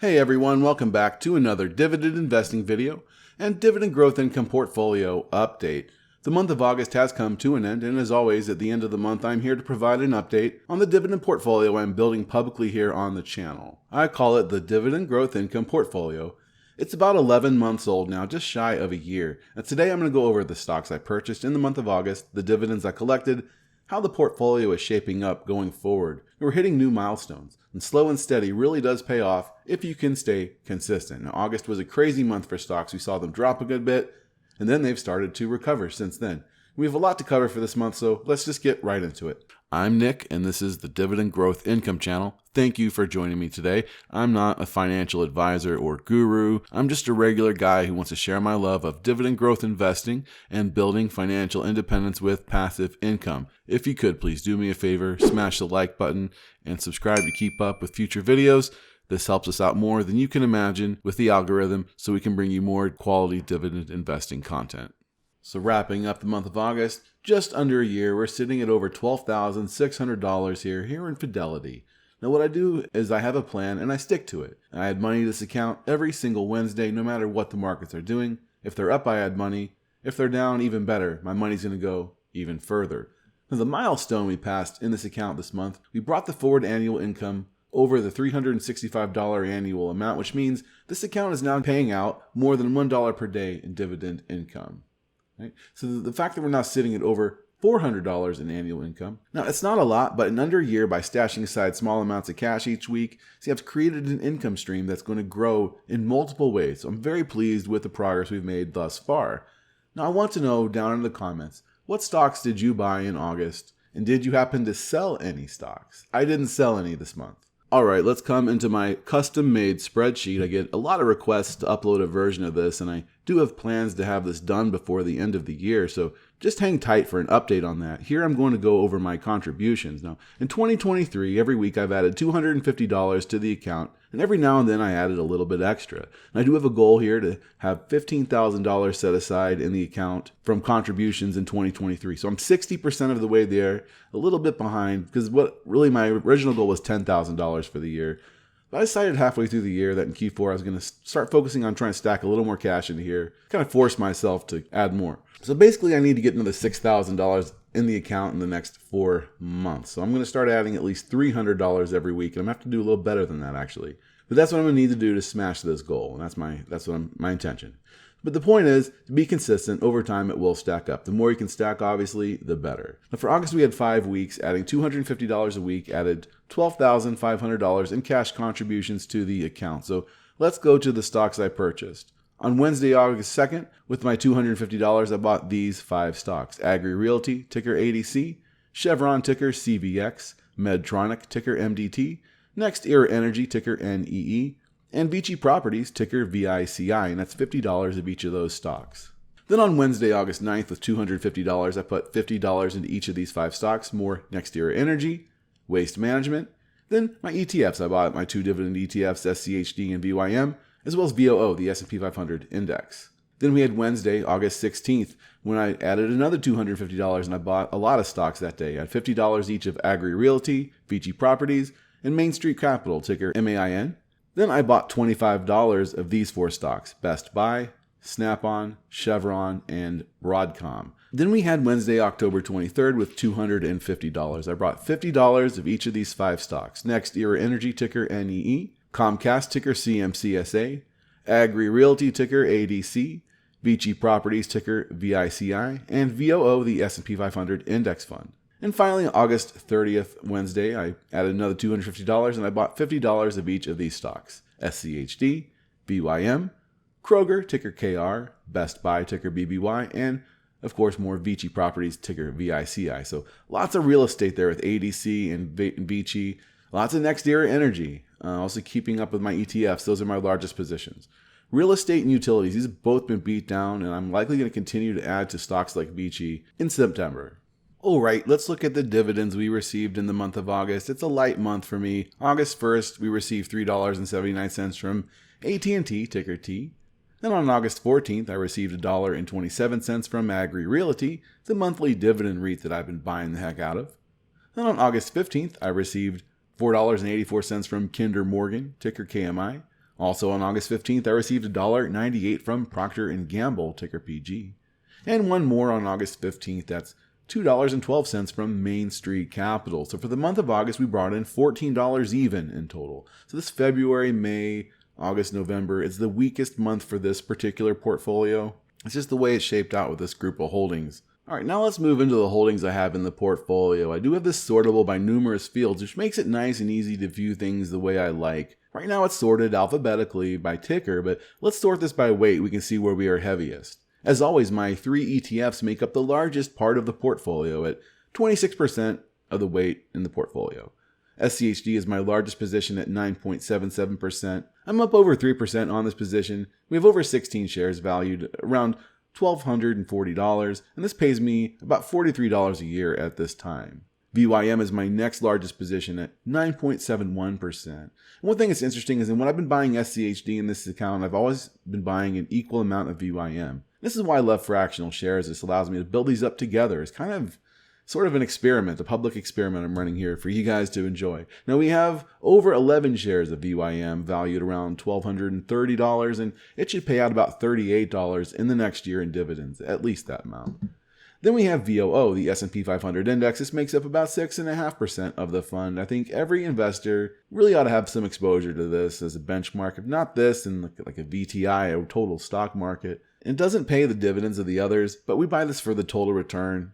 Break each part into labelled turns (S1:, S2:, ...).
S1: Hey everyone, welcome back to another dividend investing video and dividend growth income portfolio update. The month of August has come to an end, and as always at the end of the month I'm here to provide an update on the dividend portfolio I'm building publicly here on the channel. I call it the Dividend Growth Income Portfolio. It's about 11 months old now, just shy of a year, and today I'm going to go over the stocks I purchased in the month of August, the dividends I collected, how the portfolio is shaping up going forward. We're hitting new milestones, and slow and steady really does pay off if you can stay consistent. Now, August was a crazy month for stocks. We saw them drop a good bit, and then they've started to recover since then. We have a lot to cover for this month, so let's just get right into it. I'm Nick, and this is the Dividend Growth Income channel. Thank you for joining me today. I'm not a financial advisor or guru. I'm just a regular guy who wants to share my love of dividend growth investing and building financial independence with passive income. If you could, please do me a favor, smash the like button and subscribe to keep up with future videos. This helps us out more than you can imagine with the algorithm, so we can bring you more quality dividend investing content. So wrapping up the month of August, just under a year, we're sitting at over $12,600 here in Fidelity. Now what I do is I have a plan and I stick to it. I add money to this account every single Wednesday, no matter what the markets are doing. If they're up, I add money. If they're down, even better, my money's going to go even further. Now the milestone we passed in this account this month, we brought the forward annual income over the $365 annual amount, which means this account is now paying out more than $1 per day in dividend income. Right? So the fact that we're now sitting at over $400 in annual income. Now, it's not a lot, but in under a year, by stashing aside small amounts of cash each week, so I've created an income stream that's going to grow in multiple ways. So I'm very pleased with the progress we've made thus far. Now, I want to know down in the comments, what stocks did you buy in August? And did you happen to sell any stocks? I didn't sell any this month. All right, let's come into my custom-made spreadsheet. I get a lot of requests to upload a version of this, and I do have plans to have this done before the end of the year, so just hang tight for an update on that. Here I'm going to go over my contributions. Now, in 2023, every week I've added $250 to the account, and every now and then I added a little bit extra. And I do have a goal here to have $15,000 set aside in the account from contributions in 2023. So I'm 60% of the way there, a little bit behind, because what really my original goal was $10,000 for the year. But I decided halfway through the year that in Q4 I was going to start focusing on trying to stack a little more cash into here, kind of force myself to add more. So basically I need to get another $6,000 in the account in the next 4 months. So I'm going to start adding at least $300 every week, and I'm going to have to do a little better than that actually. But that's what I'm going to need to do to smash this goal, and that's my intention. But the point is, to be consistent, over time it will stack up. The more you can stack, obviously, the better. Now for August we had 5 weeks, adding $250 a week, added $12,500 in cash contributions to the account. So let's go to the stocks I purchased. On Wednesday, August 2nd, with my $250, I bought these 5 stocks. Agri Realty, ticker ADC, Chevron, ticker CVX, Medtronic, ticker MDT, Next Era Energy, ticker NEE, and Vici Properties, ticker VICI, and that's $50 of each of those stocks. Then on Wednesday, August 9th, with $250, I put $50 into each of these 5 stocks, more Next Era Energy, Waste Management, then my ETFs. I bought my 2 dividend ETFs, SCHD and VYM, as well as VOO, the S&P 500 index. Then we had Wednesday, August 16th, when I added another $250 and I bought a lot of stocks that day. I had $50 each of Agri Realty, Vici Properties, and Main Street Capital, ticker MAIN. Then I bought $25 of these 4 stocks, Best Buy, Snap-on, Chevron, and Broadcom. Then we had Wednesday, October 23rd with $250. I brought $50 of each of these 5 stocks, Next Era Energy, ticker NEE, Comcast, ticker CMCSA, Agri Realty, ticker ADC, Vici Properties, ticker VICI, and VOO, the S&P 500 index fund. And finally, August 30th, Wednesday, I added another $250 and I bought $50 of each of these stocks, SCHD, BYM, Kroger, ticker KR, Best Buy, ticker BBY, and of course more Vici Properties, ticker VICI. So lots of real estate there with ADC and Vici, lots of Next Era Energy. Also keeping up with my ETFs, those are my largest positions. Real estate and utilities, these have both been beat down, and I'm likely going to continue to add to stocks like Vici in September. Alright, let's look at the dividends we received in the month of August. It's a light month for me. August 1st, we received $3.79 from AT&T, ticker T. Then on August 14th, I received $1.27 from Agri Realty, the monthly dividend REIT that I've been buying the heck out of. Then on August 15th, I received $4.84 from Kinder Morgan, ticker KMI. Also on August 15th, I received $1.98 from Procter & Gamble, ticker PG. And one more on August 15th, that's $2.12 from Main Street Capital. So for the month of August, we brought in $14 even in total. So this February, May, August, November, it's the weakest month for this particular portfolio. It's just the way it's shaped out with this group of holdings. All right, now let's move into the holdings I have in the portfolio. I do have this sortable by numerous fields, which makes it nice and easy to view things the way I like. Right now it's sorted alphabetically by ticker, but let's sort this by weight. We can see where we are heaviest. As always, my 3 ETFs make up the largest part of the portfolio at 26% of the weight in the portfolio. SCHD is my largest position at 9.77%. I'm up over 3% on this position. We have over 16 shares valued around $1,240, and this pays me about $43 a year at this time. VYM is my next largest position at 9.71%. And one thing that's interesting is that when I've been buying SCHD in this account, I've always been buying an equal amount of VYM. This is why I love fractional shares. This allows me to build these up together. It's kind of sort of an experiment, a public experiment I'm running here for you guys to enjoy. Now we have over 11 shares of VYM valued around $1,230, and it should pay out about $38 in the next year in dividends, at least that amount. Then we have VOO, the S&P 500 index. This makes up about 6.5% of the fund. I think every investor really ought to have some exposure to this as a benchmark. If not this, and like a VTI, a total stock market. It doesn't pay the dividends of the others, but we buy this for the total return.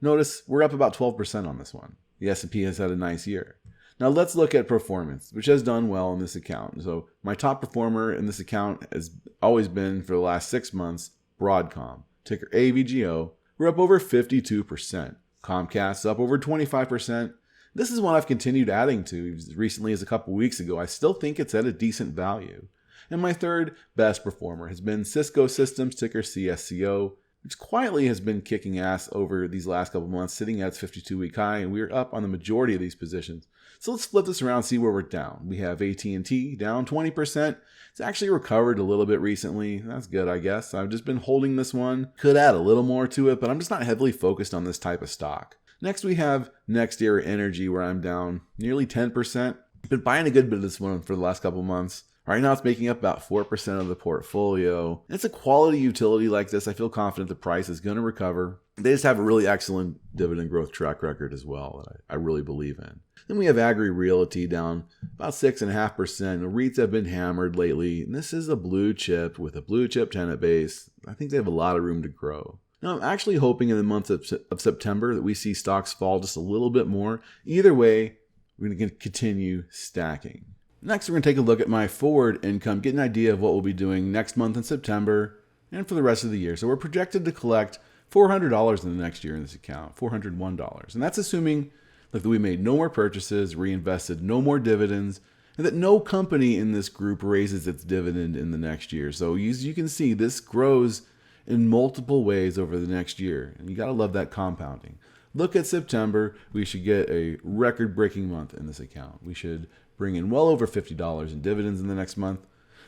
S1: Notice we're up about 12% on this one. The S&P has had a nice year. Now let's look at performance, which has done well in this account. So my top performer in this account has always been, for the last 6 months, Broadcom, ticker AVGO. We're up over 52%. Comcast's up over 25%. This is one I've continued adding to as recently as a couple weeks ago. I still think it's at a decent value. And my third best performer has been Cisco Systems, ticker CSCO, which quietly has been kicking ass over these last couple months, sitting at its 52-week high, and we're up on the majority of these positions. So let's flip this around and see where we're down. We have AT&T down 20%. It's actually recovered a little bit recently. That's good, I guess. I've just been holding this one. Could add a little more to it, but I'm just not heavily focused on this type of stock. Next, we have NextEra Energy, where I'm down nearly 10%. I've been buying a good bit of this one for the last couple months. Right now, it's making up about 4% of the portfolio. It's a quality utility like this. I feel confident the price is going to recover. They just have a really excellent dividend growth track record as well that I really believe in. Then we have Agri Realty down about 6.5%. The REITs have been hammered lately, and this is a blue chip with a blue chip tenant base. I think they have a lot of room to grow. Now, I'm actually hoping in the month of September that we see stocks fall just a little bit more. Either way, we're going to continue stacking. Next, we're going to take a look at my forward income, get an idea of what we'll be doing next month in September and for the rest of the year. So we're projected to collect $400 in the next year in this account, $401. And that's assuming that we made no more purchases, reinvested no more dividends, and that no company in this group raises its dividend in the next year. So as you can see, this grows in multiple ways over the next year. And you got to love that compounding. Look at September. We should get a record-breaking month in this account. We should bring in well over $50 in dividends in the next month.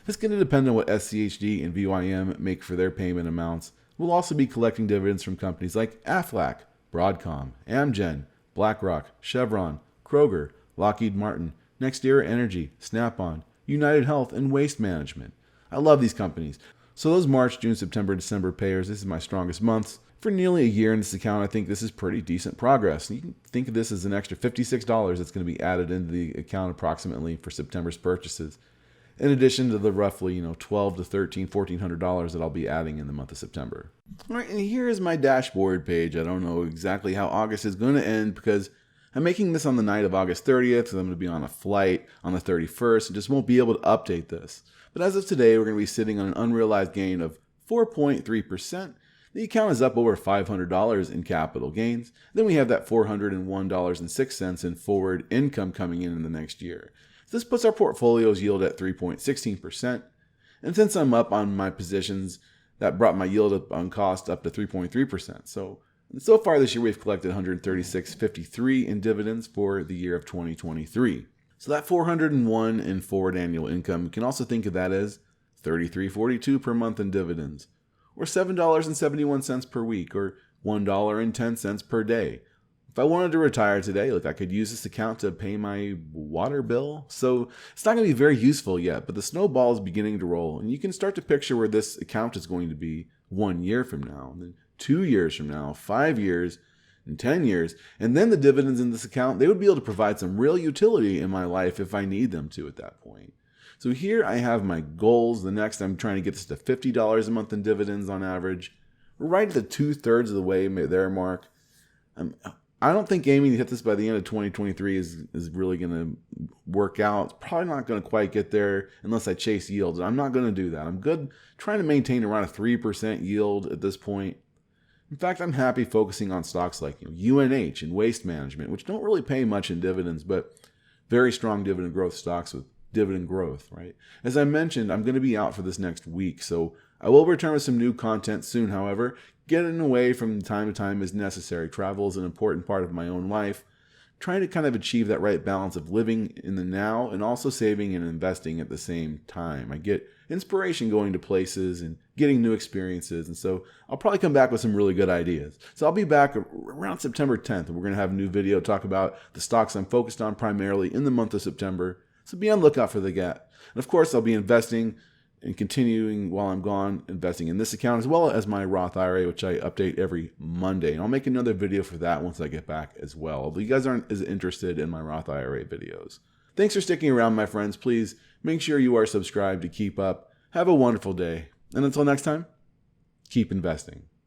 S1: It's going to depend on what SCHD and VYM make for their payment amounts. We'll also be collecting dividends from companies like Aflac, Broadcom, Amgen, BlackRock, Chevron, Kroger, Lockheed Martin, NextEra Energy, Snap-on, United Health, and Waste Management. I love these companies. So those March, June, September, December payers, this is my strongest months. For nearly a year in this account, I think this is pretty decent progress. You can think of this as an extra $56 that's going to be added into the account approximately for September's purchases, in addition to the roughly $1,200 to $1,300, $1,400 that I'll be adding in the month of September. All right, and here is my dashboard page. I don't know exactly how August is going to end because I'm making this on the night of August 30th, so I'm going to be on a flight on the 31st and just won't be able to update this. But as of today, we're going to be sitting on an unrealized gain of 4.3%. The account is up over $500 in capital gains. Then we have that $401.06 in forward income coming in the next year. So this puts our portfolio's yield at 3.16%. And since I'm up on my positions, that brought my yield up on cost up to 3.3%. So far this year, we've collected $136.53 in dividends for the year of 2023. So that $401 in forward annual income, you can also think of that as $33.42 per month in dividends, or $7.71 per week, or $1.10 per day. If I wanted to retire today, look, I could use this account to pay my water bill. So it's not going to be very useful yet, but the snowball is beginning to roll. And you can start to picture where this account is going to be 1 year from now, and then 2 years from now, 5 years, and 10 years. And then the dividends in this account, they would be able to provide some real utility in my life if I need them to at that point. So here I have my goals. The next, I'm trying to get this to $50 a month in dividends on average. We're right at the 2/3 of the way there, Mark. I don't think aiming to hit this by the end of 2023 is really going to work out. It's probably not going to quite get there unless I chase yields. I'm not going to do that. I'm good trying to maintain around a 3% yield at this point. In fact, I'm happy focusing on stocks like UNH and Waste Management, which don't really pay much in dividends, but very strong dividend growth stocks with dividend growth, right? As I mentioned, I'm going to be out for this next week, so I will return with some new content soon. However, getting away from time to time is necessary. Travel is an important part of my own life. Trying to kind of achieve that right balance of living in the now and also saving and investing at the same time. I get inspiration going to places and getting new experiences, and so I'll probably come back with some really good ideas. So I'll be back around September 10th, and we're going to have a new video talk about the stocks I'm focused on primarily in the month of September. So be on the lookout for that. And of course, I'll be investing and continuing while I'm gone, investing in this account as well as my Roth IRA, which I update every Monday. And I'll make another video for that once I get back as well. Although you guys aren't as interested in my Roth IRA videos. Thanks for sticking around, my friends. Please make sure you are subscribed to keep up. Have a wonderful day. And until next time, keep investing.